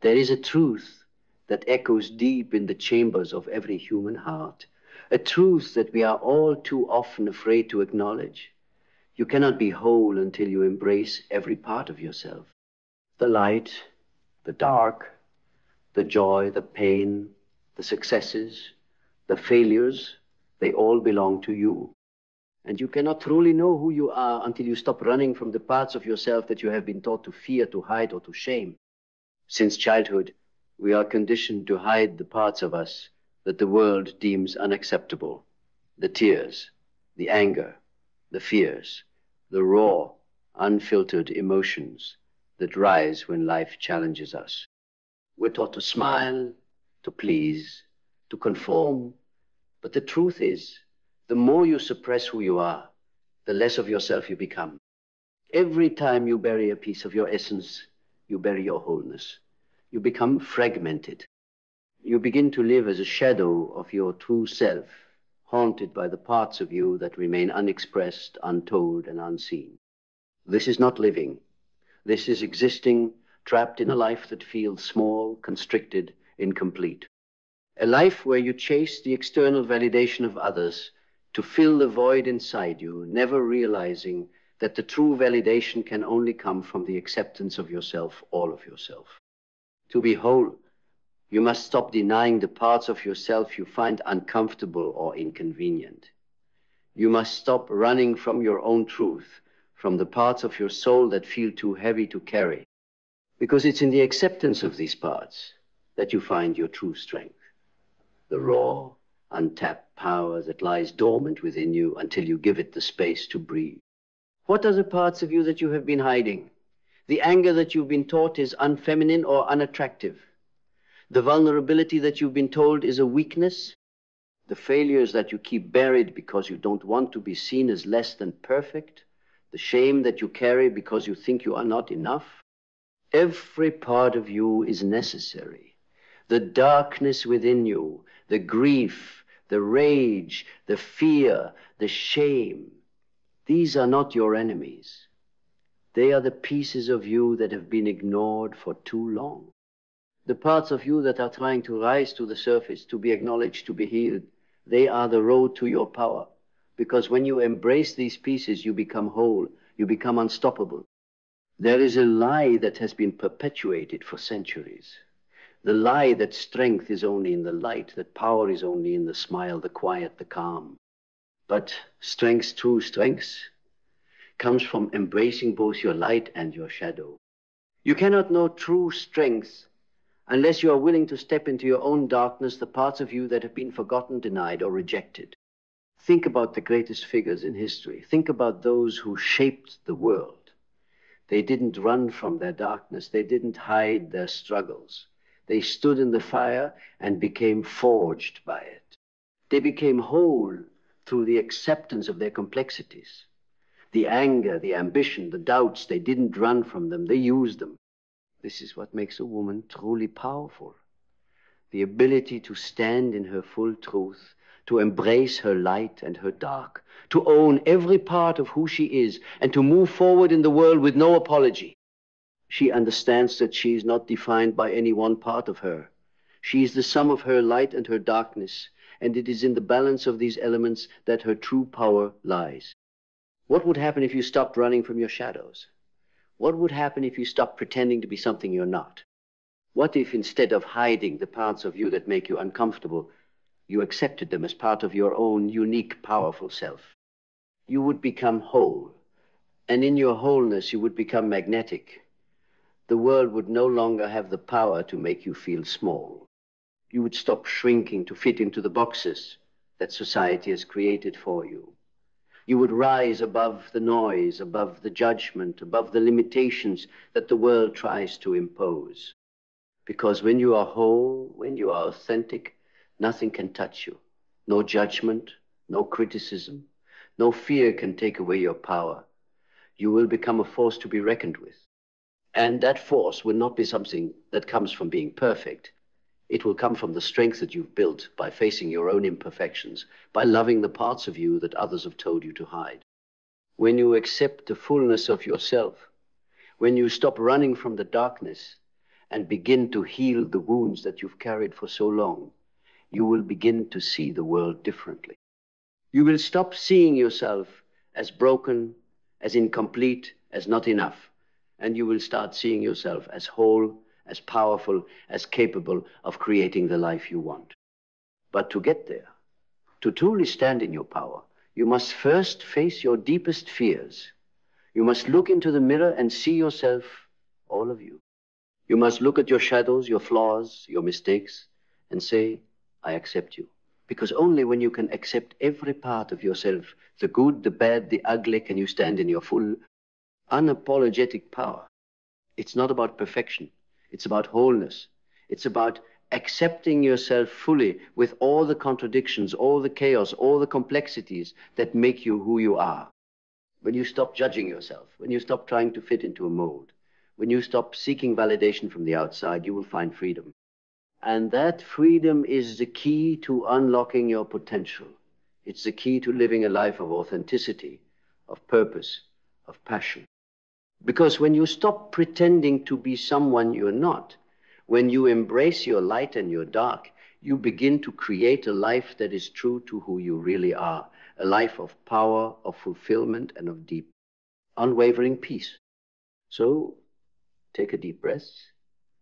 There is a truth that echoes deep in the chambers of every human heart, a truth that we are all too often afraid to acknowledge. You cannot be whole until you embrace every part of yourself. The light, the dark, the joy, the pain, the successes, the failures, they all belong to you. And you cannot truly know who you are until you stop running from the parts of yourself that you have been taught to fear, to hide, or to shame. Since childhood, we are conditioned to hide the parts of us that the world deems unacceptable. The tears, the anger, the fears, the raw, unfiltered emotions that rise when life challenges us. We're taught to smile, to please, to conform. But the truth is, the more you suppress who you are, the less of yourself you become. Every time you bury a piece of your essence, you bury your wholeness. You become fragmented. You begin to live as a shadow of your true self, haunted by the parts of you that remain unexpressed, untold, and unseen. This is not living. This is existing, trapped in a life that feels small, constricted, incomplete. A life where you chase the external validation of others to fill the void inside you, never realizing that the true validation can only come from the acceptance of yourself, all of yourself. To be whole, you must stop denying the parts of yourself you find uncomfortable or inconvenient. You must stop running from your own truth, from the parts of your soul that feel too heavy to carry. Because it's in the acceptance of these parts that you find your true strength. The raw, untapped power that lies dormant within you until you give it the space to breathe. What are the parts of you that you have been hiding? The anger that you've been taught is unfeminine or unattractive. The vulnerability that you've been told is a weakness. The failures that you keep buried because you don't want to be seen as less than perfect. The shame that you carry because you think you are not enough. Every part of you is necessary. The darkness within you, the grief, the rage, the fear, the shame, these are not your enemies. They are the pieces of you that have been ignored for too long. The parts of you that are trying to rise to the surface, to be acknowledged, to be healed, they are the road to your power. Because when you embrace these pieces, you become whole, you become unstoppable. There is a lie that has been perpetuated for centuries. The lie that strength is only in the light, that power is only in the smile, the quiet, the calm. But strength, true strength, comes from embracing both your light and your shadow. You cannot know true strength unless you are willing to step into your own darkness, the parts of you that have been forgotten, denied, or rejected. Think about the greatest figures in history. Think about those who shaped the world. They didn't run from their darkness. They didn't hide their struggles. They stood in the fire and became forged by it. They became whole through the acceptance of their complexities. The anger, the ambition, the doubts, they didn't run from them. They used them. This is what makes a woman truly powerful. The ability to stand in her full truth, to embrace her light and her dark, to own every part of who she is, and to move forward in the world with no apology. She understands that she is not defined by any one part of her. She is the sum of her light and her darkness, and it is in the balance of these elements that her true power lies. What would happen if you stopped running from your shadows? What would happen if you stopped pretending to be something you're not? What if instead of hiding the parts of you that make you uncomfortable, you accepted them as part of your own unique, powerful self? You would become whole, and in your wholeness you would become magnetic. The world would no longer have the power to make you feel small. You would stop shrinking to fit into the boxes that society has created for you. You would rise above the noise, above the judgment, above the limitations that the world tries to impose. Because when you are whole, when you are authentic, nothing can touch you. No judgment, no criticism, no fear can take away your power. You will become a force to be reckoned with. And that force will not be something that comes from being perfect. It will come from the strength that you've built by facing your own imperfections, by loving the parts of you that others have told you to hide. When you accept the fullness of yourself, when you stop running from the darkness and begin to heal the wounds that you've carried for so long, you will begin to see the world differently. You will stop seeing yourself as broken, as incomplete, as not enough. And you will start seeing yourself as whole, as powerful, as capable of creating the life you want. But to get there, to truly stand in your power, you must first face your deepest fears. You must look into the mirror and see yourself, all of you. You must look at your shadows, your flaws, your mistakes, and say, I accept you. Because only when you can accept every part of yourself, the good, the bad, the ugly, can you stand in your full, unapologetic power. It's not about perfection. It's about wholeness. It's about accepting yourself fully with all the contradictions, all the chaos, all the complexities that make you who you are. When you stop judging yourself, when you stop trying to fit into a mold, when you stop seeking validation from the outside, you will find freedom. And that freedom is the key to unlocking your potential. It's the key to living a life of authenticity, of purpose, of passion. Because when you stop pretending to be someone you're not, when you embrace your light and your dark, you begin to create a life that is true to who you really are, a life of power, of fulfillment, and of deep, unwavering peace. So, take a deep breath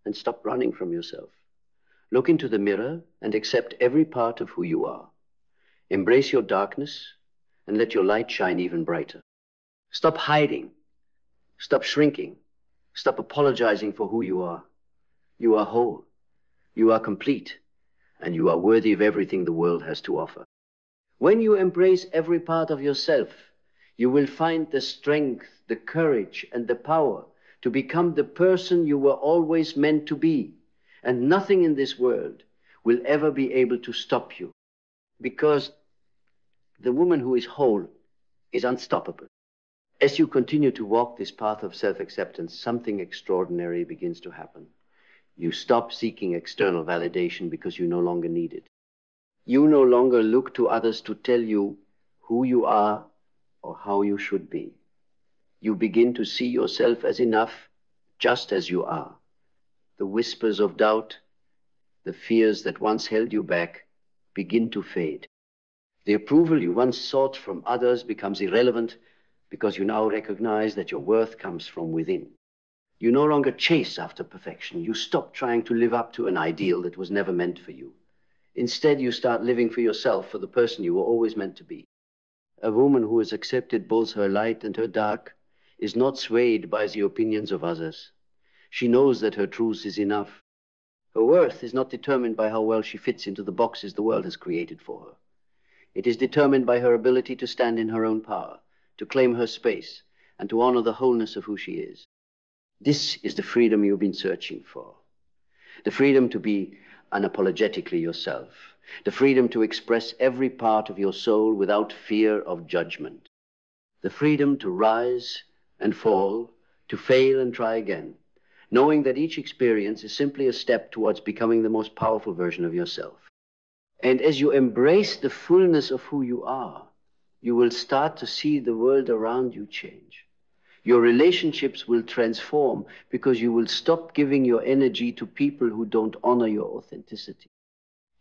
and stop running from yourself. Look into the mirror and accept every part of who you are. Embrace your darkness and let your light shine even brighter. Stop hiding. Stop shrinking. Stop apologizing for who you are. You are whole. You are complete. And you are worthy of everything the world has to offer. When you embrace every part of yourself, you will find the strength, the courage, and the power to become the person you were always meant to be. And nothing in this world will ever be able to stop you. Because the woman who is whole is unstoppable. As you continue to walk this path of self-acceptance, something extraordinary begins to happen. You stop seeking external validation because you no longer need it. You no longer look to others to tell you who you are or how you should be. You begin to see yourself as enough just as you are. The whispers of doubt, the fears that once held you back, begin to fade. The approval you once sought from others becomes irrelevant because you now recognize that your worth comes from within. You no longer chase after perfection. You stop trying to live up to an ideal that was never meant for you. Instead, you start living for yourself, for the person you were always meant to be. A woman who has accepted both her light and her dark is not swayed by the opinions of others. She knows that her truth is enough. Her worth is not determined by how well she fits into the boxes the world has created for her. It is determined by her ability to stand in her own power, to claim her space, and to honor the wholeness of who she is. This is the freedom you've been searching for. The freedom to be unapologetically yourself. The freedom to express every part of your soul without fear of judgment. The freedom to rise and fall, to fail and try again, knowing that each experience is simply a step towards becoming the most powerful version of yourself. And as you embrace the fullness of who you are, you will start to see the world around you change. Your relationships will transform because you will stop giving your energy to people who don't honor your authenticity.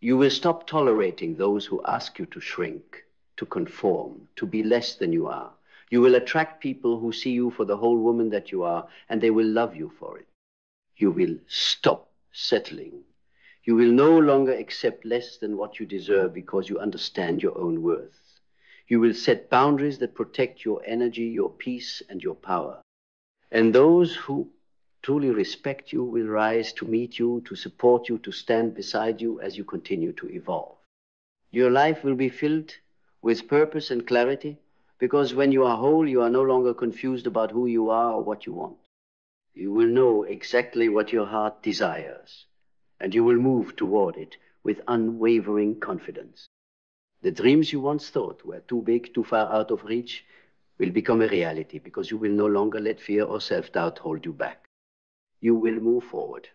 You will stop tolerating those who ask you to shrink, to conform, to be less than you are. You will attract people who see you for the whole woman that you are, and they will love you for it. You will stop settling. You will no longer accept less than what you deserve because you understand your own worth. You will set boundaries that protect your energy, your peace, and your power. And those who truly respect you will rise to meet you, to support you, to stand beside you as you continue to evolve. Your life will be filled with purpose and clarity because when you are whole, you are no longer confused about who you are or what you want. You will know exactly what your heart desires, and you will move toward it with unwavering confidence. The dreams you once thought were too big, too far out of reach, will become a reality because you will no longer let fear or self-doubt hold you back. You will move forward,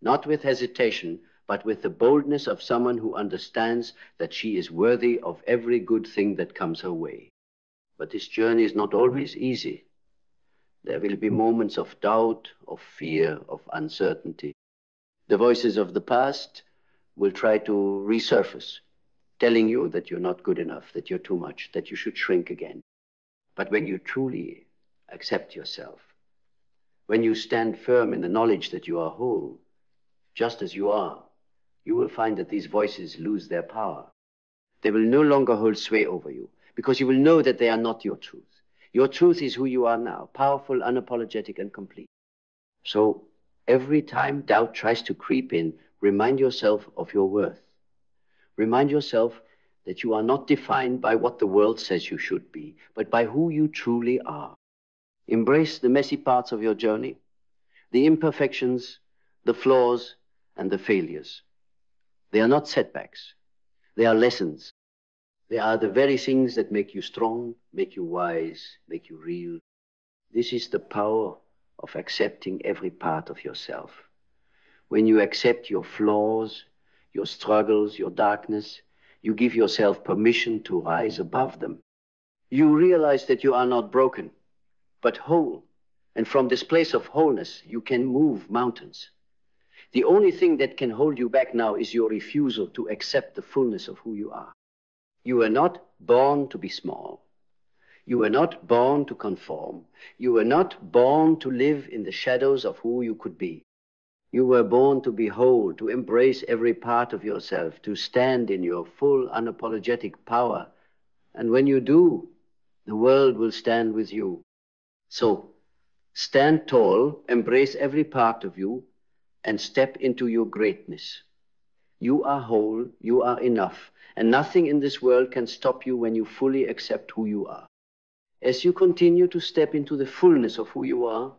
not with hesitation, but with the boldness of someone who understands that she is worthy of every good thing that comes her way. But this journey is not always easy. There will be moments of doubt, of fear, of uncertainty. The voices of the past will try to resurface, telling you that you're not good enough, that you're too much, that you should shrink again. But when you truly accept yourself, when you stand firm in the knowledge that you are whole, just as you are, you will find that these voices lose their power. They will no longer hold sway over you, because you will know that they are not your truth. Your truth is who you are now, powerful, unapologetic, and complete. So every time doubt tries to creep in, remind yourself of your worth. Remind yourself that you are not defined by what the world says you should be, but by who you truly are. Embrace the messy parts of your journey, the imperfections, the flaws, and the failures. They are not setbacks. They are lessons. They are the very things that make you strong, make you wise, make you real. This is the power of accepting every part of yourself. When you accept your flaws, your struggles, your darkness, you give yourself permission to rise above them. You realize that you are not broken, but whole. And from this place of wholeness, you can move mountains. The only thing that can hold you back now is your refusal to accept the fullness of who you are. You were not born to be small. You were not born to conform. You were not born to live in the shadows of who you could be. You were born to be whole, to embrace every part of yourself, to stand in your full, unapologetic power. And when you do, the world will stand with you. So, stand tall, embrace every part of you, and step into your greatness. You are whole, you are enough, and nothing in this world can stop you when you fully accept who you are. As you continue to step into the fullness of who you are,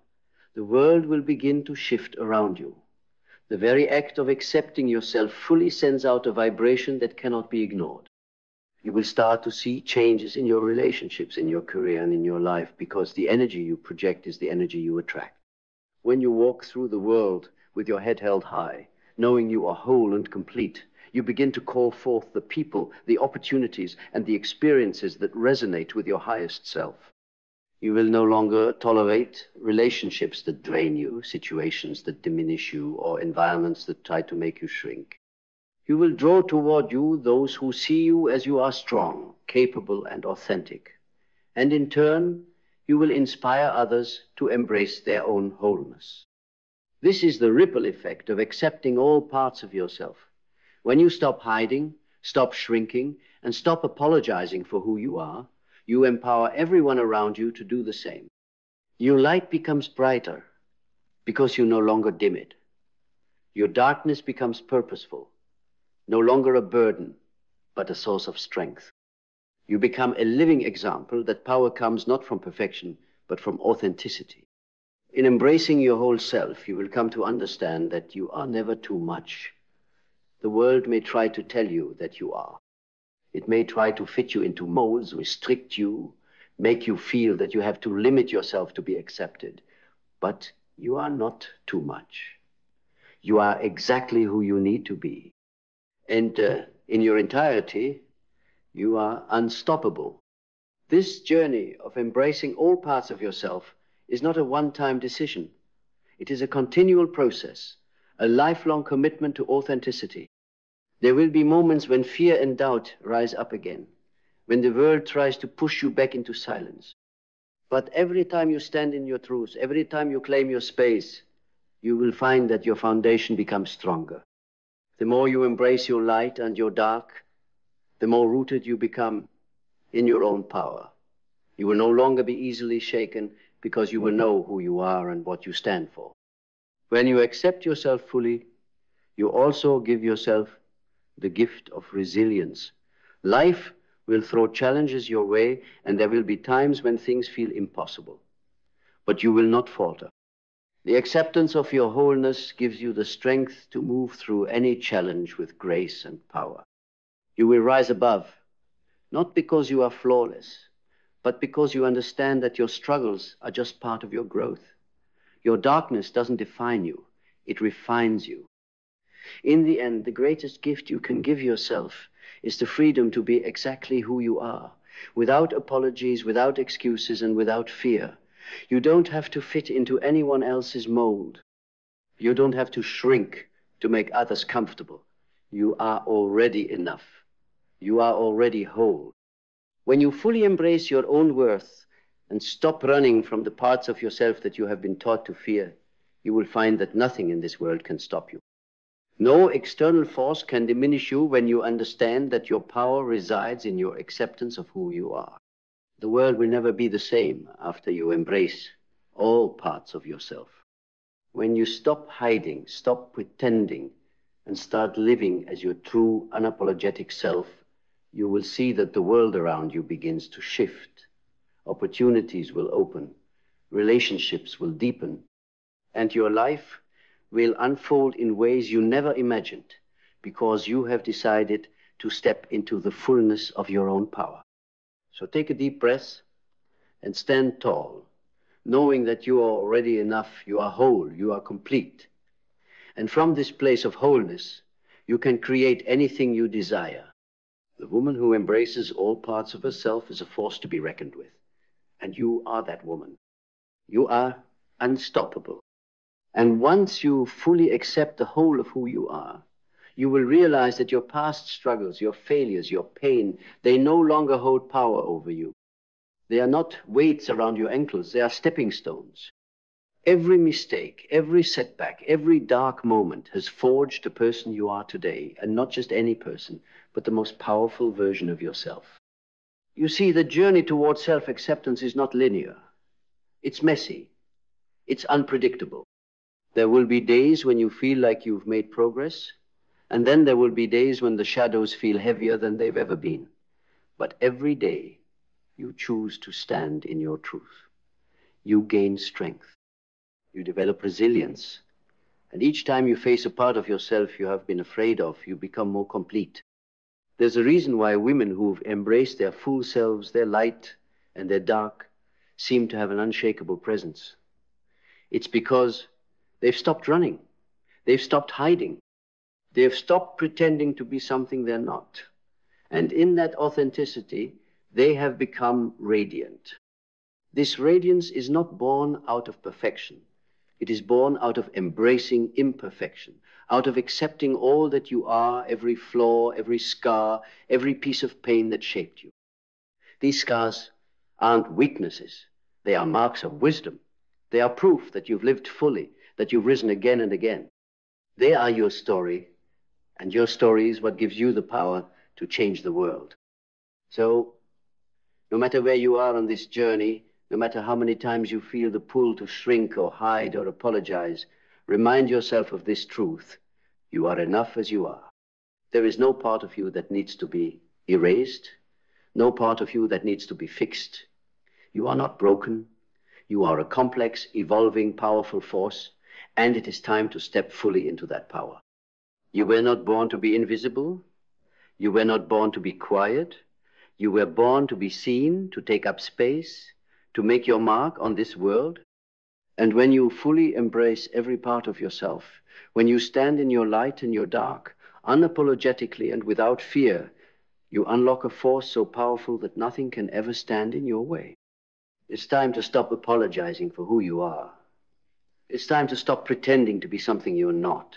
the world will begin to shift around you. The very act of accepting yourself fully sends out a vibration that cannot be ignored. You will start to see changes in your relationships, in your career, and in your life, because the energy you project is the energy you attract. When you walk through the world with your head held high, knowing you are whole and complete, you begin to call forth the people, the opportunities, and the experiences that resonate with your highest self. You will no longer tolerate relationships that drain you, situations that diminish you, or environments that try to make you shrink. You will draw toward you those who see you as you are strong, capable, and authentic. And in turn, you will inspire others to embrace their own wholeness. This is the ripple effect of accepting all parts of yourself. When you stop hiding, stop shrinking, and stop apologizing for who you are, you empower everyone around you to do the same. Your light becomes brighter because you no longer dim it. Your darkness becomes purposeful, no longer a burden, but a source of strength. You become a living example that power comes not from perfection, but from authenticity. In embracing your whole self, you will come to understand that you are never too much. The world may try to tell you that you are. It may try to fit you into molds, restrict you, make you feel that you have to limit yourself to be accepted. But you are not too much. You are exactly who you need to be. And in your entirety, you are unstoppable. This journey of embracing all parts of yourself is not a one-time decision. It is a continual process, a lifelong commitment to authenticity. There will be moments when fear and doubt rise up again, when the world tries to push you back into silence. But every time you stand in your truth, every time you claim your space, you will find that your foundation becomes stronger. The more you embrace your light and your dark, the more rooted you become in your own power. You will no longer be easily shaken because you will know who you are and what you stand for. When you accept yourself fully, you also give yourself the gift of resilience. Life will throw challenges your way, and there will be times when things feel impossible. But you will not falter. The acceptance of your wholeness gives you the strength to move through any challenge with grace and power. You will rise above, not because you are flawless, but because you understand that your struggles are just part of your growth. Your darkness doesn't define you, it refines you. In the end, the greatest gift you can give yourself is the freedom to be exactly who you are, without apologies, without excuses, and without fear. You don't have to fit into anyone else's mold. You don't have to shrink to make others comfortable. You are already enough. You are already whole. When you fully embrace your own worth and stop running from the parts of yourself that you have been taught to fear, you will find that nothing in this world can stop you. No external force can diminish you when you understand that your power resides in your acceptance of who you are. The world will never be the same after you embrace all parts of yourself. When you stop hiding, stop pretending, and start living as your true, unapologetic self, you will see that the world around you begins to shift. Opportunities will open, relationships will deepen, and your life will unfold in ways you never imagined because you have decided to step into the fullness of your own power. So take a deep breath and stand tall, knowing that you are already enough, you are whole, you are complete. And from this place of wholeness, you can create anything you desire. The woman who embraces all parts of herself is a force to be reckoned with. And you are that woman. You are unstoppable. And once you fully accept the whole of who you are, you will realize that your past struggles, your failures, your pain, they no longer hold power over you. They are not weights around your ankles, they are stepping stones. Every mistake, every setback, every dark moment has forged the person you are today, and not just any person, but the most powerful version of yourself. You see, the journey towards self-acceptance is not linear. It's messy. It's unpredictable. There will be days when you feel like you've made progress, and then there will be days when the shadows feel heavier than they've ever been. But every day, you choose to stand in your truth. You gain strength. You develop resilience. And each time you face a part of yourself you have been afraid of, you become more complete. There's a reason why women who've embraced their full selves, their light and their dark, seem to have an unshakable presence. It's because they've stopped running. They've stopped hiding. They've stopped pretending to be something they're not. And in that authenticity, they have become radiant. This radiance is not born out of perfection. It is born out of embracing imperfection, out of accepting all that you are, every flaw, every scar, every piece of pain that shaped you. These scars aren't weaknesses. They are marks of wisdom. They are proof that you've lived fully, that you've risen again and again. They are your story, and your story is what gives you the power to change the world. So, no matter where you are on this journey, no matter how many times you feel the pull to shrink or hide or apologize, remind yourself of this truth. You are enough as you are. There is no part of you that needs to be erased, no part of you that needs to be fixed. You are not broken. You are a complex, evolving, powerful force, and it is time to step fully into that power. You were not born to be invisible. You were not born to be quiet. You were born to be seen, to take up space, to make your mark on this world. And when you fully embrace every part of yourself, when you stand in your light and your dark, unapologetically and without fear, you unlock a force so powerful that nothing can ever stand in your way. It's time to stop apologizing for who you are. It's time to stop pretending to be something you're not.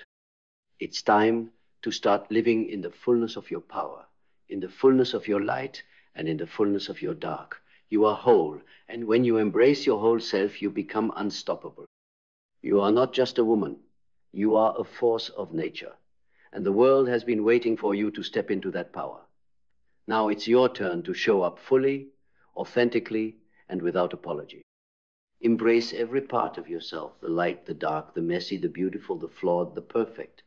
It's time to start living in the fullness of your power, in the fullness of your light, and in the fullness of your dark. You are whole, and when you embrace your whole self, you become unstoppable. You are not just a woman. You are a force of nature, and the world has been waiting for you to step into that power. Now it's your turn to show up fully, authentically, and without apology. Embrace every part of yourself, the light, the dark, the messy, the beautiful, the flawed, the perfect.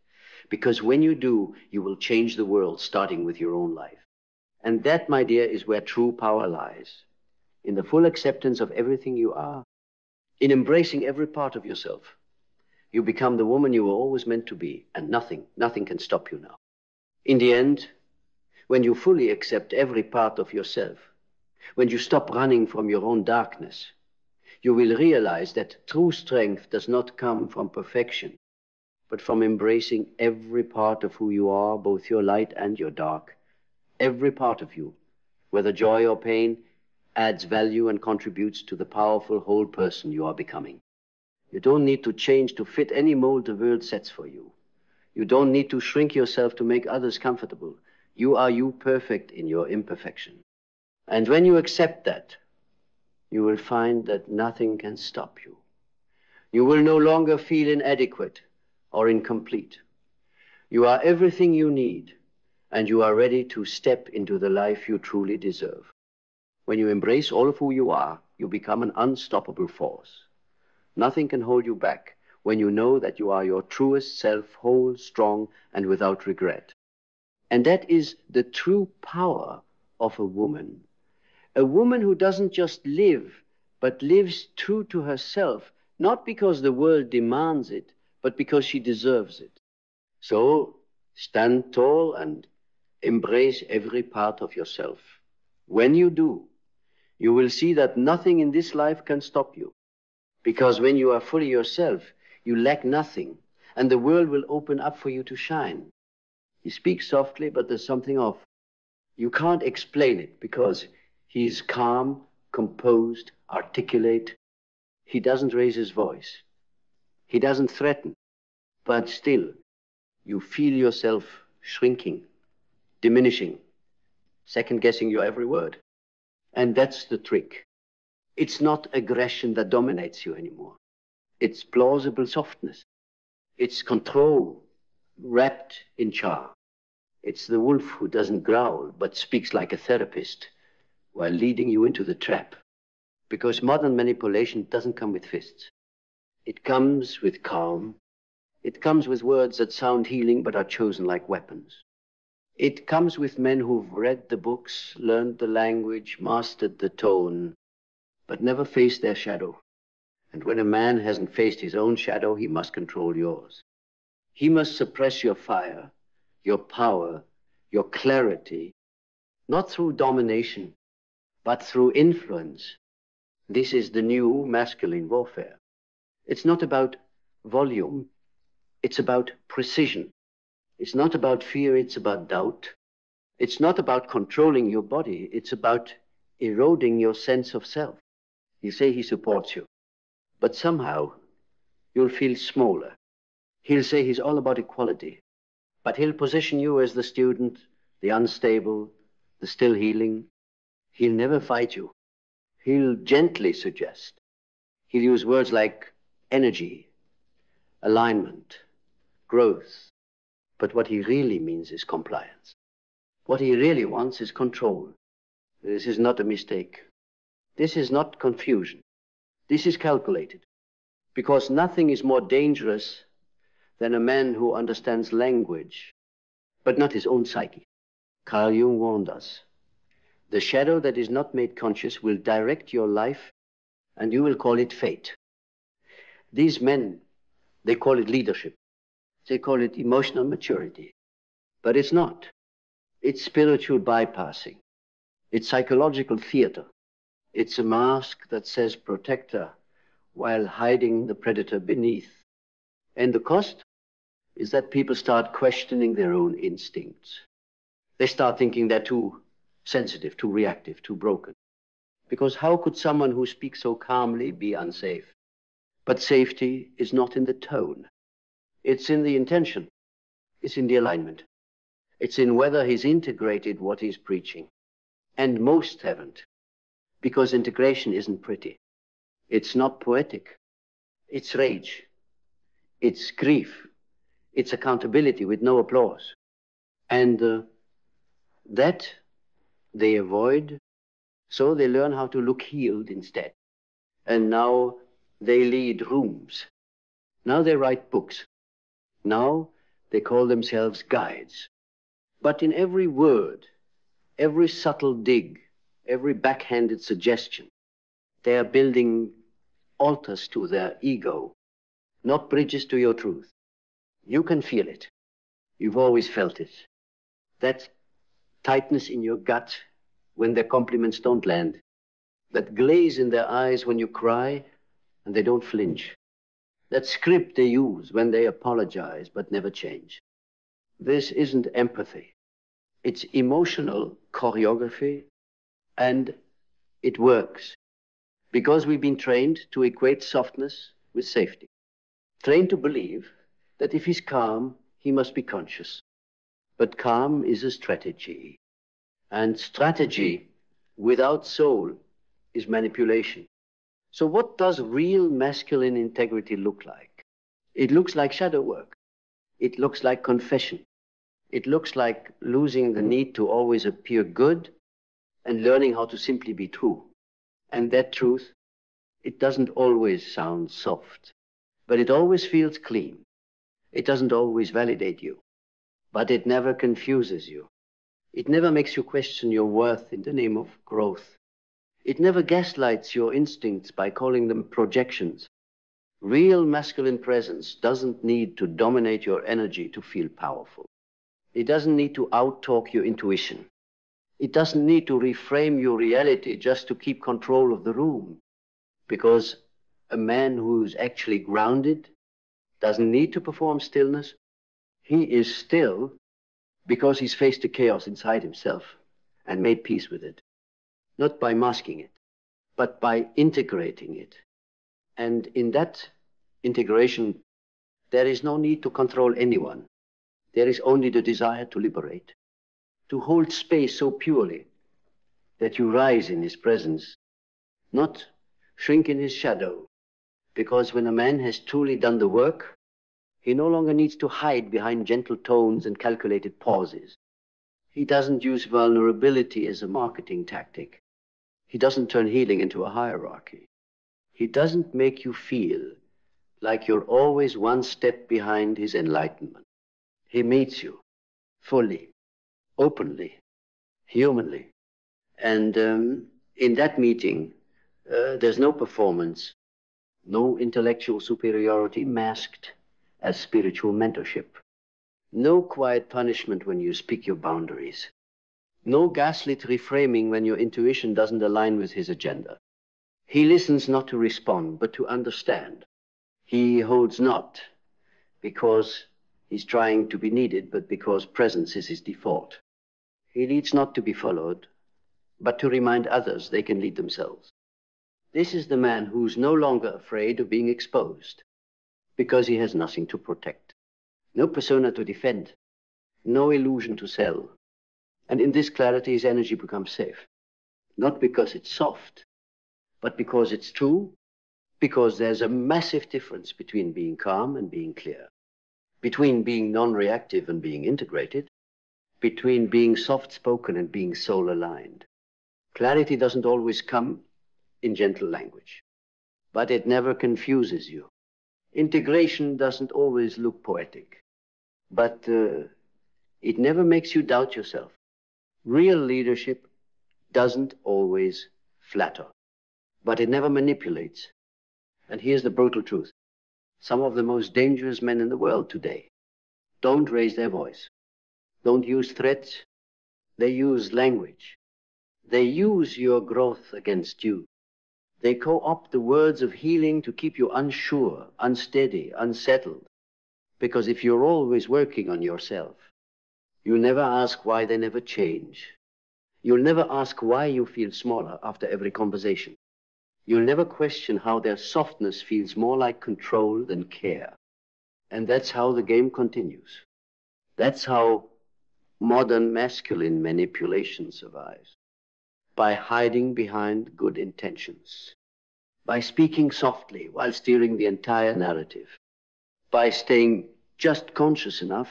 Because when you do, you will change the world, starting with your own life. And that, my dear, is where true power lies. In the full acceptance of everything you are. In embracing every part of yourself. You become the woman you were always meant to be, and nothing can stop you now. In the end, when you fully accept every part of yourself, when you stop running from your own darkness, you will realize that true strength does not come from perfection, but from embracing every part of who you are, both your light and your dark. Every part of you, whether joy or pain, adds value and contributes to the powerful whole person you are becoming. You don't need to change to fit any mold the world sets for you. You don't need to shrink yourself to make others comfortable. You are you perfect in your imperfection. And when you accept that, you will find that nothing can stop you. You will no longer feel inadequate or incomplete. You are everything you need, and you are ready to step into the life you truly deserve. When you embrace all of who you are, you become an unstoppable force. Nothing can hold you back when you know that you are your truest self, whole, strong, and without regret. And that is the true power of a woman. A woman who doesn't just live, but lives true to herself, not because the world demands it, but because she deserves it. So, stand tall and embrace every part of yourself. When you do, you will see that nothing in this life can stop you. Because when you are fully yourself, you lack nothing, and the world will open up for you to shine. He speaks softly, but there's something off. You can't explain it because he's calm, composed, articulate. He doesn't raise his voice. He doesn't threaten. But still, you feel yourself shrinking, diminishing, second-guessing your every word. And that's the trick. It's not aggression that dominates you anymore. It's plausible softness. It's control wrapped in charm. It's the wolf who doesn't growl but speaks like a therapist while leading you into the trap. Because modern manipulation doesn't come with fists. It comes with calm. It comes with words that sound healing but are chosen like weapons. It comes with men who've read the books, learned the language, mastered the tone, but never faced their shadow. And when a man hasn't faced his own shadow, he must control yours. He must suppress your fire, your power, your clarity, not through domination, but through influence. This is the new masculine warfare. It's not about volume. It's about precision. It's not about fear. It's about doubt. It's not about controlling your body. It's about eroding your sense of self. You say he supports you, but somehow you'll feel smaller. He'll say he's all about equality, but he'll position you as the student, the unstable, the still healing. He'll never fight you. He'll gently suggest. He'll use words like energy, alignment, growth. But what he really means is compliance. What he really wants is control. This is not a mistake. This is not confusion. This is calculated. Because nothing is more dangerous than a man who understands language, but not his own psyche. Carl Jung warned us. The shadow that is not made conscious will direct your life, and you will call it fate. These men, they call it leadership. They call it emotional maturity. But it's not. It's spiritual bypassing. It's psychological theater. It's a mask that says protector while hiding the predator beneath. And the cost is that people start questioning their own instincts. They start thinking they're too sensitive, too reactive, too broken. Because how could someone who speaks so calmly be unsafe? But safety is not in the tone. It's in the intention. It's in the alignment. It's in whether he's integrated what he's preaching. And most haven't. Because integration isn't pretty. It's not poetic. It's rage. It's grief. It's accountability with no applause. And that they avoid, so they learn how to look healed instead. And now they lead rooms. Now they write books. Now they call themselves guides. But in every word, every subtle dig, every backhanded suggestion, they are building altars to their ego, not bridges to your truth. You can feel it. You've always felt it. That tightness in your gut when their compliments don't land. That glaze in their eyes when you cry and they don't flinch. That script they use when they apologize but never change. This isn't empathy. It's emotional choreography, and it works. Because we've been trained to equate softness with safety. Trained to believe that if he's calm, he must be conscious. But calm is a strategy. And strategy without soul is manipulation. So what does real masculine integrity look like? It looks like shadow work. It looks like confession. It looks like losing the need to always appear good and learning how to simply be true. And that truth, it doesn't always sound soft, but it always feels clean. It doesn't always validate you, but it never confuses you. It never makes you question your worth in the name of growth. It never gaslights your instincts by calling them projections. Real masculine presence doesn't need to dominate your energy to feel powerful. It doesn't need to outtalk your intuition. It doesn't need to reframe your reality just to keep control of the room. Because a man who's actually grounded doesn't need to perform stillness. He is still because he's faced the chaos inside himself and made peace with it. Not by masking it, but by integrating it. And in that integration, there is no need to control anyone. There is only the desire to liberate, to hold space so purely that you rise in his presence, not shrink in his shadow. Because when a man has truly done the work, he no longer needs to hide behind gentle tones and calculated pauses. He doesn't use vulnerability as a marketing tactic. He doesn't turn healing into a hierarchy. He doesn't make you feel like you're always one step behind his enlightenment. He meets you fully, openly, humanly. And in that meeting, there's no performance, no intellectual superiority masked as spiritual mentorship. No quiet punishment when you speak your boundaries. No gaslit reframing when your intuition doesn't align with his agenda. He listens not to respond, but to understand. He holds not because he's trying to be needed, but because presence is his default. He leads not to be followed, but to remind others they can lead themselves. This is the man who's no longer afraid of being exposed because he has nothing to protect. No persona to defend, no illusion to sell. And in this clarity, his energy becomes safe. Not because it's soft, but because it's true, because there's a massive difference between being calm and being clear, between being non-reactive and being integrated, between being soft-spoken and being soul-aligned. Clarity doesn't always come in gentle language, but it never confuses you. Integration doesn't always look poetic, but it never makes you doubt yourself. Real leadership doesn't always flatter, but it never manipulates. And here's the brutal truth. Some of the most dangerous men in the world today don't raise their voice, don't use threats, they use language. They use your growth against you. They co-opt the words of healing to keep you unsure, unsteady, unsettled. Because if you're always working on yourself, you'll never ask why they never change. You'll never ask why you feel smaller after every conversation. You'll never question how their softness feels more like control than care. And that's how the game continues. That's how modern masculine manipulation survives. By hiding behind good intentions. By speaking softly while steering the entire narrative. By staying just conscious enough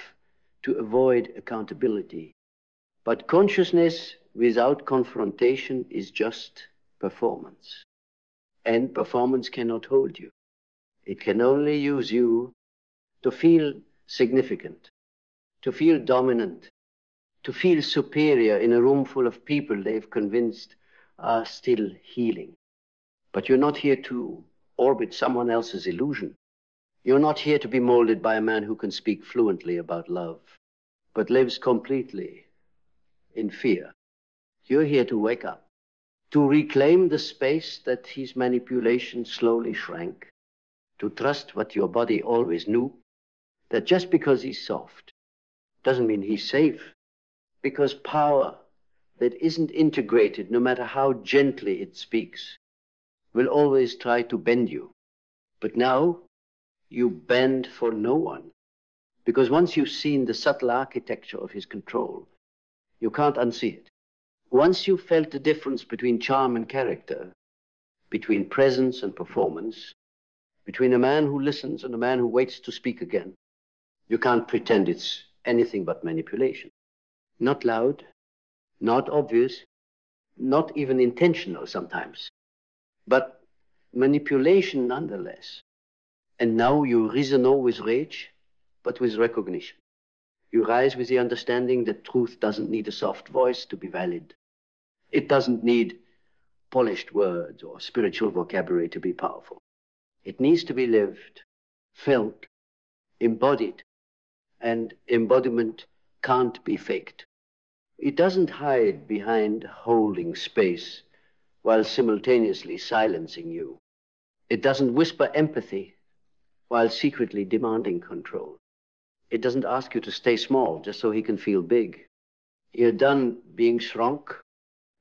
to avoid accountability. But consciousness without confrontation is just performance. And performance cannot hold you. It can only use you to feel significant, to feel dominant, to feel superior in a room full of people they've convinced are still healing. But you're not here to orbit someone else's illusion. You're not here to be molded by a man who can speak fluently about love, but lives completely in fear. You're here to wake up, to reclaim the space that his manipulation slowly shrank, to trust what your body always knew, that just because he's soft doesn't mean he's safe, because power that isn't integrated, no matter how gently it speaks, will always try to bend you. But now you bend for no one, Because once you've seen the subtle architecture of his control, you can't unsee it. Once you've felt the difference between charm and character, between presence and performance, between a man who listens and a man who waits to speak again, you can't pretend it's anything but manipulation. Not loud, not obvious, not even intentional sometimes, but manipulation nonetheless. And now you reason not with rage, but with recognition. You rise with the understanding that truth doesn't need a soft voice to be valid. It doesn't need polished words or spiritual vocabulary to be powerful. It needs to be lived, felt, embodied, and embodiment can't be faked. It doesn't hide behind holding space while simultaneously silencing you. It doesn't whisper empathy while secretly demanding control. It doesn't ask you to stay small just so he can feel big. You're done being shrunk,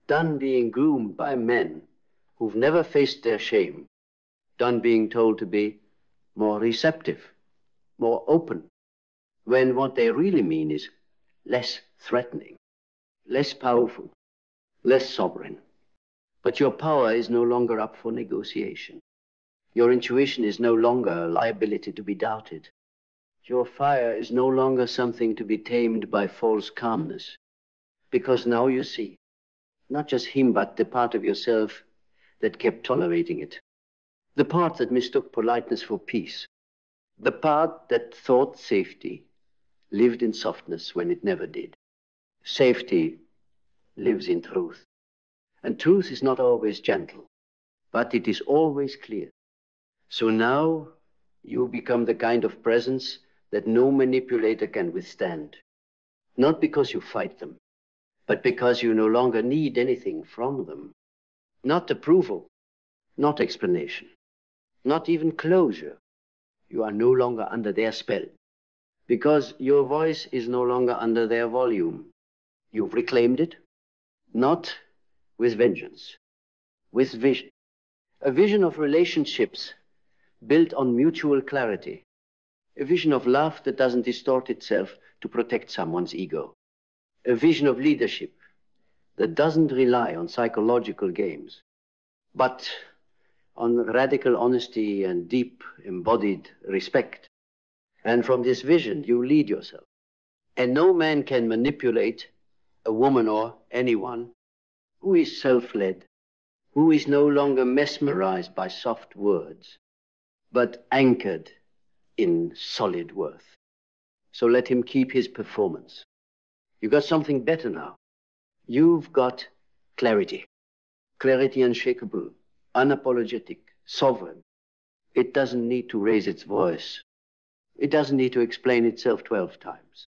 done being groomed by men who've never faced their shame, done being told to be more receptive, more open, when what they really mean is less threatening, less powerful, less sovereign. But your power is no longer up for negotiation. Your intuition is no longer a liability to be doubted. Your fire is no longer something to be tamed by false calmness. Because now you see, not just him, but the part of yourself that kept tolerating it. The part that mistook politeness for peace. The part that thought safety lived in softness when it never did. Safety lives in truth. And truth is not always gentle, but it is always clear. So now you become the kind of presence that no manipulator can withstand. Not because you fight them, but because you no longer need anything from them. Not approval, not explanation, not even closure. You are no longer under their spell, because your voice is no longer under their volume. You've reclaimed it, not with vengeance, with vision. A vision of relationships built on mutual clarity. A vision of love that doesn't distort itself to protect someone's ego. A vision of leadership that doesn't rely on psychological games, but on radical honesty and deep embodied respect. And from this vision, you lead yourself. And no man can manipulate a woman or anyone who is self-led, who is no longer mesmerized by soft words, but anchored in solid worth. So let him keep his performance. You got something better now. You've got clarity. Clarity unshakable, unapologetic, sovereign. It doesn't need to raise its voice. It doesn't need to explain itself 12 times.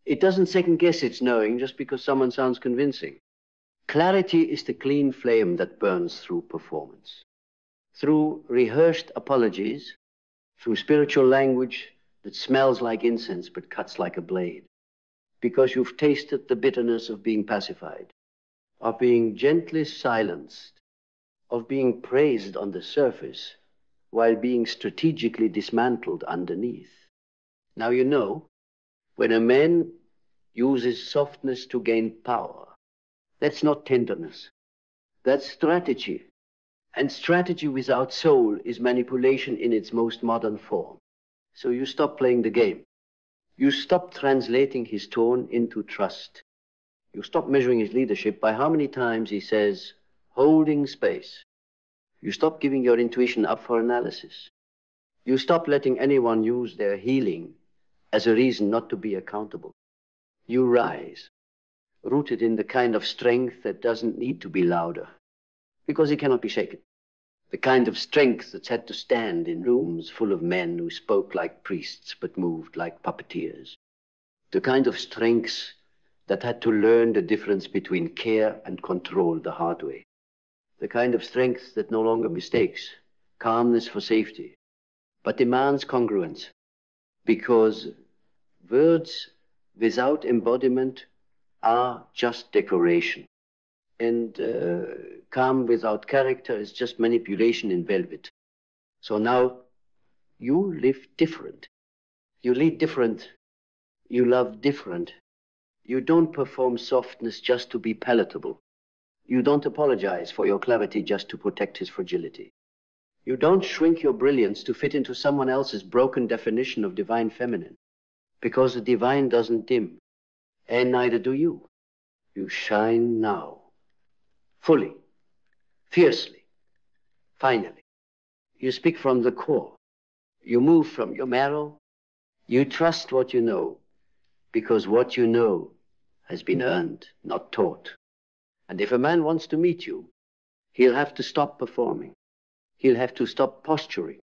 It doesn't second guess its knowing just because someone sounds convincing. Clarity is the clean flame that burns through performance. Through rehearsed apologies, through spiritual language that smells like incense but cuts like a blade. Because you've tasted the bitterness of being pacified, of being gently silenced, of being praised on the surface while being strategically dismantled underneath. Now you know, when a man uses softness to gain power, that's not tenderness, that's strategy. And strategy without soul is manipulation in its most modern form. So you stop playing the game. You stop translating his tone into trust. You stop measuring his leadership by how many times he says, holding space. You stop giving your intuition up for analysis. You stop letting anyone use their healing as a reason not to be accountable. You rise, rooted in the kind of strength that doesn't need to be louder, because it cannot be shaken. The kind of strength that's had to stand in rooms full of men who spoke like priests but moved like puppeteers. The kind of strength that had to learn the difference between care and control the hard way. The kind of strength that no longer mistakes calmness for safety, but demands congruence. Because words without embodiment are just decoration. And calm without character is just manipulation in velvet. So now you live different. You lead different You love different. You don't perform softness just to be palatable. You don't apologize for your clarity just to protect his fragility. You don't shrink your brilliance to fit into someone else's broken definition of divine feminine, because the divine doesn't dim, and neither do you. You shine now, fully, fiercely, finally. You speak from the core. You move from your marrow. You trust what you know, because what you know has been earned, not taught. And if a man wants to meet you, he'll have to stop performing. He'll have to stop posturing.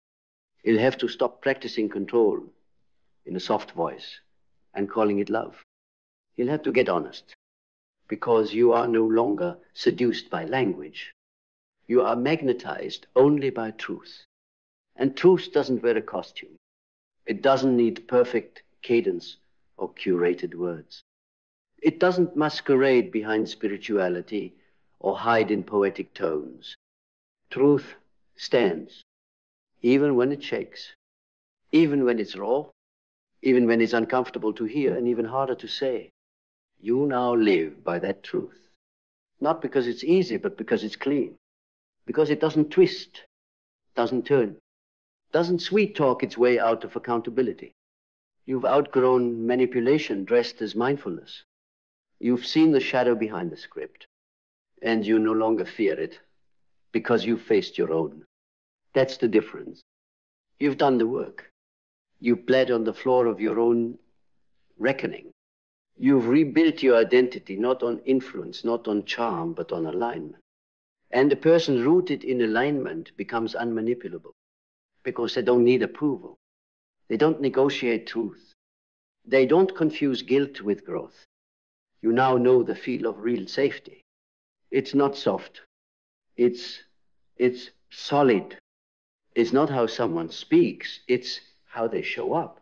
He'll have to stop practicing control in a soft voice and calling it love. He'll have to get honest, because you are no longer seduced by language. You are magnetized only by truth. And truth doesn't wear a costume. It doesn't need perfect cadence or curated words. It doesn't masquerade behind spirituality or hide in poetic tones. Truth stands, even when it shakes, even when it's raw, even when it's uncomfortable to hear and even harder to say. You now live by that truth. Not because it's easy, but because it's clean. Because it doesn't twist, doesn't turn, doesn't sweet talk its way out of accountability. You've outgrown manipulation dressed as mindfulness. You've seen the shadow behind the script, and you no longer fear it because you've faced your own. That's the difference. You've done the work. You've bled on the floor of your own reckoning. You've rebuilt your identity not on influence, not on charm, but on alignment. And a person rooted in alignment becomes unmanipulable because they don't need approval. They don't negotiate truth. They don't confuse guilt with growth. You now know the feel of real safety. It's not soft. It's solid. It's not how someone speaks. It's how they show up.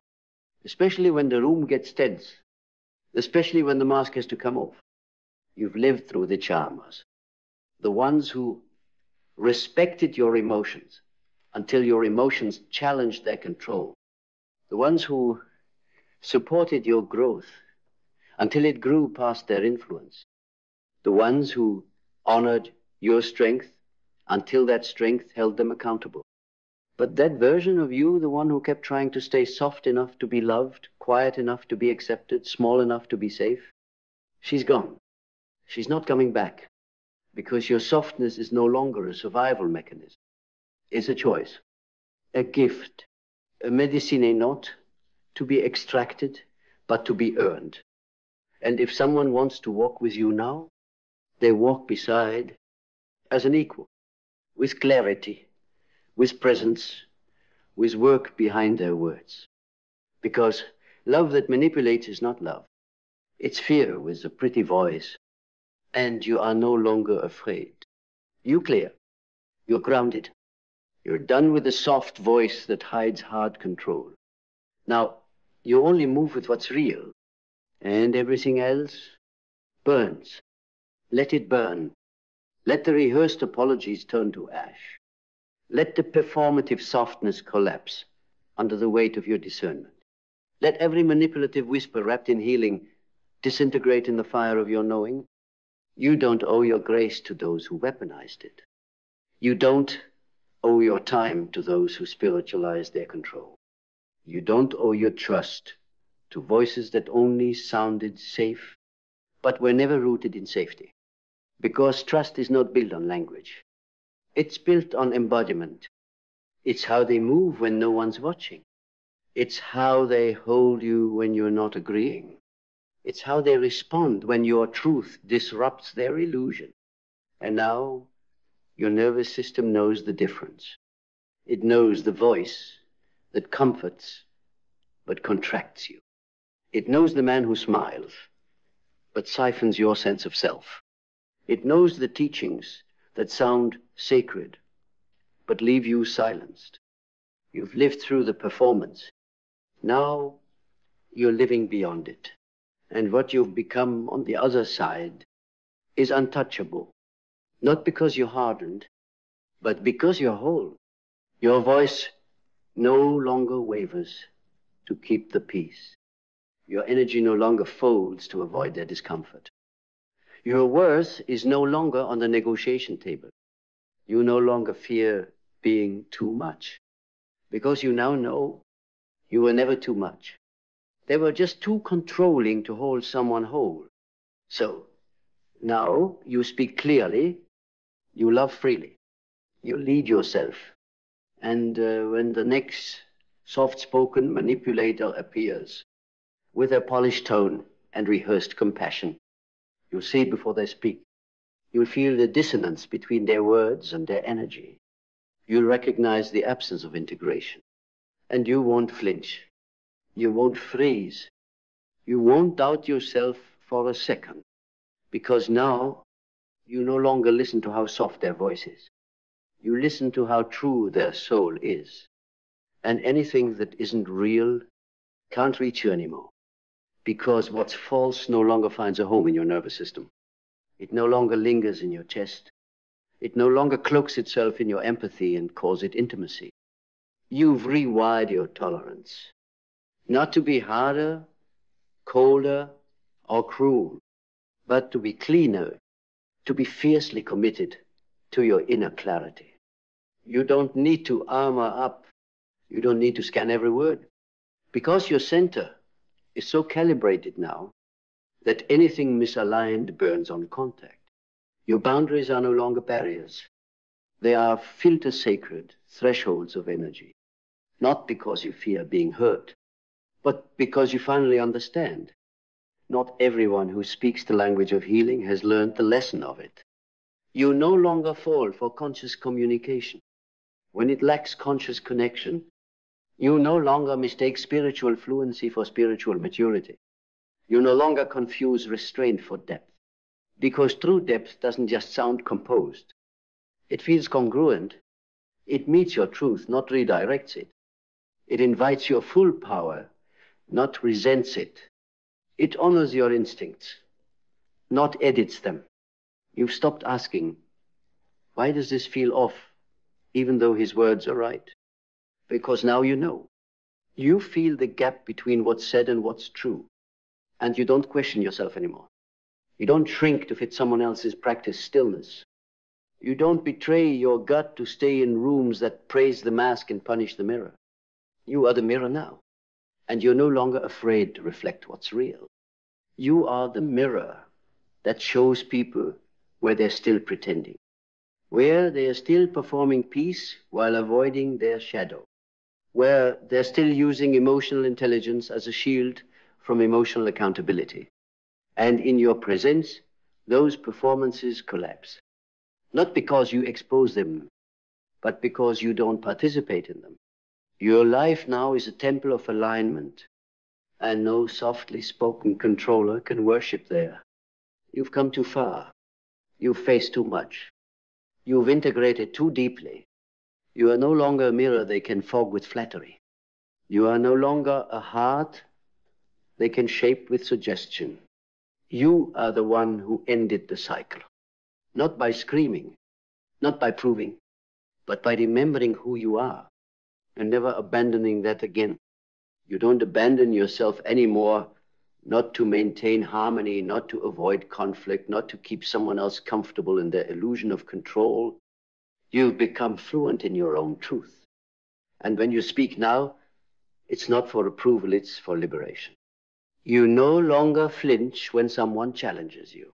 Especially when the room gets tense. Especially when the mask has to come off. You've lived through the charmers. The ones who respected your emotions until your emotions challenged their control. The ones who supported your growth until it grew past their influence. The ones who honored your strength until that strength held them accountable. But that version of you, the one who kept trying to stay soft enough to be loved, quiet enough to be accepted, small enough to be safe, she's gone. She's not coming back, because your softness is no longer a survival mechanism. It's a choice, a gift, a medicine not to be extracted, but to be earned. And if someone wants to walk with you now, they walk beside as an equal, with clarity, with presence, with work behind their words. Because love that manipulates is not love. It's fear with a pretty voice. And you are no longer afraid. You're clear. You're grounded. You're done with the soft voice that hides hard control. Now, you only move with what's real. And everything else burns. Let it burn. Let the rehearsed apologies turn to ash. Let the performative softness collapse under the weight of your discernment. Let every manipulative whisper wrapped in healing disintegrate in the fire of your knowing. You don't owe your grace to those who weaponized it. You don't owe your time to those who spiritualized their control. You don't owe your trust to voices that only sounded safe, but were never rooted in safety. Because trust is not built on language. It's built on embodiment. It's how they move when no one's watching. It's how they hold you when you're not agreeing. It's how they respond when your truth disrupts their illusion. And now your nervous system knows the difference. It knows the voice that comforts but contracts you. It knows the man who smiles but siphons your sense of self. It knows the teachings that sound sacred but leave you silenced. You've lived through the performance. Now you're living beyond it. And what you've become on the other side is untouchable. Not because you're hardened, but because you're whole. Your voice no longer wavers to keep the peace. Your energy no longer folds to avoid their discomfort. Your worth is no longer on the negotiation table. You no longer fear being too much, because you now know you were never too much. They were just too controlling to hold someone whole. So now you speak clearly, you love freely, you lead yourself. And when the next soft-spoken manipulator appears with a polished tone and rehearsed compassion, you'll see it before they speak. You'll feel the dissonance between their words and their energy. You'll recognize the absence of integration. And you won't flinch. You won't freeze. You won't doubt yourself for a second, because now you no longer listen to how soft their voice is. You listen to how true their soul is. And anything that isn't real can't reach you anymore, because what's false no longer finds a home in your nervous system. It no longer lingers in your chest. It no longer cloaks itself in your empathy and calls it intimacy. You've rewired your tolerance, not to be harder, colder, or cruel, but to be cleaner, to be fiercely committed to your inner clarity. You don't need to armor up. You don't need to scan every word, because your center is so calibrated now that anything misaligned burns on contact. Your boundaries are no longer barriers. They are filter-sacred thresholds of energy, not because you fear being hurt, but because you finally understand. Not everyone who speaks the language of healing has learned the lesson of it. You no longer fall for conscious communication. When it lacks conscious connection, you no longer mistake spiritual fluency for spiritual maturity. You no longer confuse restraint for depth, because true depth doesn't just sound composed. It feels congruent. It meets your truth, not redirects it. It invites your full power, not resents it. It honors your instincts, not edits them. You've stopped asking, why does this feel off, even though his words are right? Because now you know. You feel the gap between what's said and what's true, and you don't question yourself anymore. You don't shrink to fit someone else's practiced stillness. You don't betray your gut to stay in rooms that praise the mask and punish the mirror. You are the mirror now, and you're no longer afraid to reflect what's real. You are the mirror that shows people where they're still pretending, where they are still performing peace while avoiding their shadow, where they're still using emotional intelligence as a shield from emotional accountability. And in your presence, those performances collapse. Not because you expose them, but because you don't participate in them. Your life now is a temple of alignment, and no softly spoken controller can worship there. You've come too far. You've faced too much. You've integrated too deeply. You are no longer a mirror they can fog with flattery. You are no longer a heart they can shape with suggestion. You are the one who ended the cycle, not by screaming, not by proving, but by remembering who you are and never abandoning that again. You don't abandon yourself anymore, not to maintain harmony, not to avoid conflict, not to keep someone else comfortable in their illusion of control. You've become fluent in your own truth. And when you speak now, it's not for approval, it's for liberation. You no longer flinch when someone challenges you,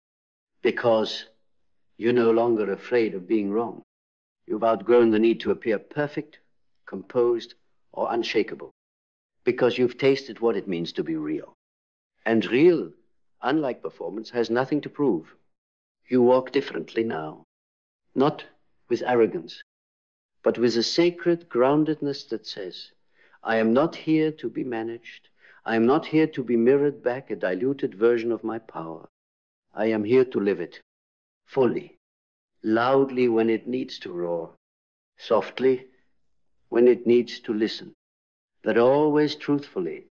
because you're no longer afraid of being wrong. You've outgrown the need to appear perfect, composed, or unshakable, because you've tasted what it means to be real. And real, unlike performance, has nothing to prove. You walk differently now, not with arrogance, but with a sacred groundedness that says, I am not here to be managed. I am not here to be mirrored back a diluted version of my power. I am here to live it, fully, loudly when it needs to roar, softly when it needs to listen, but always truthfully.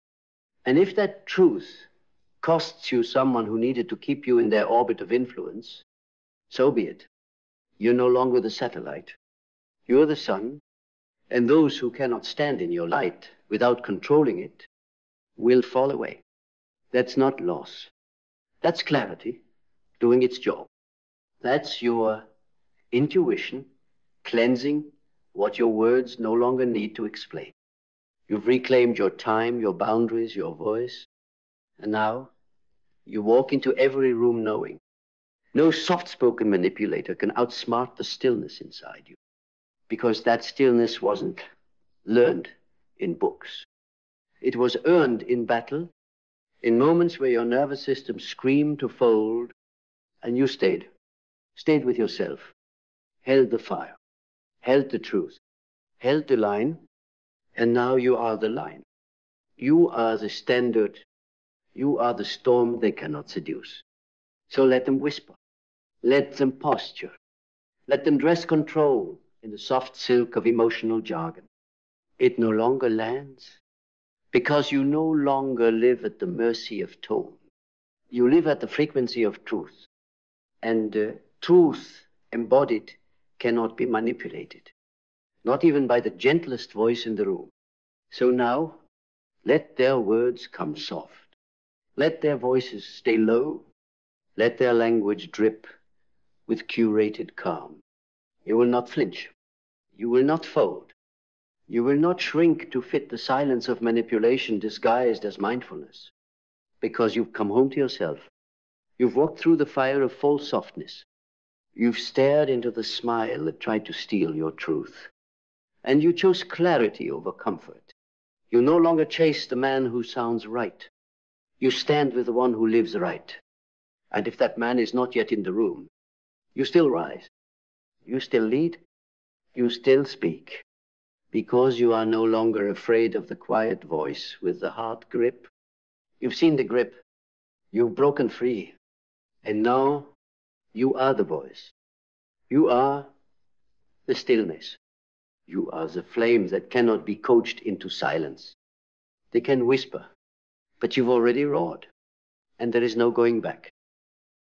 And if that truth costs you someone who needed to keep you in their orbit of influence, so be it. You're no longer the satellite. You're the sun, and those who cannot stand in your light without controlling it will fall away. That's not loss. That's clarity doing its job. That's your intuition cleansing what your words no longer need to explain. You've reclaimed your time, your boundaries, your voice, and now you walk into every room knowing no soft-spoken manipulator can outsmart the stillness inside you, because that stillness wasn't learned in books. It was earned in battle, in moments where your nervous system screamed to fold, and you stayed with yourself, held the fire, held the truth, held the line, and now you are the line. You are the standard. You are the storm they cannot seduce. So let them whisper. Let them posture. Let them dress control in the soft silk of emotional jargon. It no longer lands because you no longer live at the mercy of tone. You live at the frequency of truth. And truth embodied cannot be manipulated, not even by the gentlest voice in the room. So now, let their words come soft. Let their voices stay low. Let their language drip with curated calm. You will not flinch. You will not fold. You will not shrink to fit the silence of manipulation disguised as mindfulness, because you've come home to yourself. You've walked through the fire of false softness. You've stared into the smile that tried to steal your truth. And you chose clarity over comfort. You no longer chase the man who sounds right. You stand with the one who lives right. And if that man is not yet in the room, you still rise. You still lead. You still speak. Because you are no longer afraid of the quiet voice with the hard grip. You've seen the grip. You've broken free. And now you are the voice. You are the stillness. You are the flame that cannot be coached into silence. They can whisper, but you've already roared, and there is no going back.